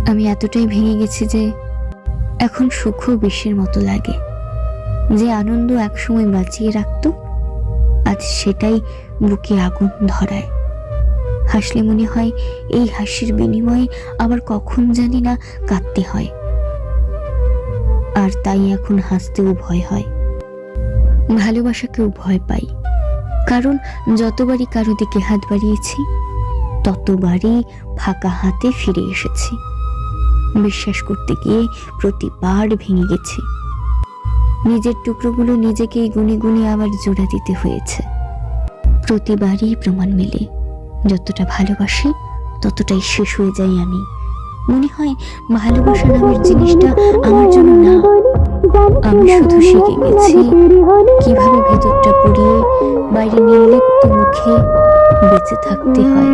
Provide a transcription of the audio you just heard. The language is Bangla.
আমি এতটাই ভেঙে গেছি যে এখন সুখও বিষের মতো লাগে। যে আনন্দ একসময় বাঁচিয়ে রাখতো, আজ সেটাই বুকে আগুন ধরায়। হাসলে মনে হয় এই হাসির বিনিময়ে আবার কখন জানি না কাঁদতে হয়। আর তাই এখন হাসতেও ভয় হয়, ভালোবাসাকেও ভয় পাই। কারণ যতবারই কারো দিকে হাত বাড়িয়েছি, ততবারই ফাঁকা হাতে ফিরে এসেছি। বিশ্বাস করতে গিয়ে প্রতিবার ভেঙে গেছি। নিজের টুকরোগুলো নিজেকেই গুনে গুনে আবার জোড়া দিতে হয়েছে। প্রতিবারই প্রমাণ মেলে, যতটা ভালোবাসি ততটাই শেষ হয়ে যাই আমি। মনে হয় ভালোবাসা নামের জিনিসটা আমার জন্য না। আমি শুধু শিখে গেছি কিভাবে ভেতরটা পুড়িয়ে বাইরে নির্লিপ্ত মুখে বেঁচে থাকতে হয়।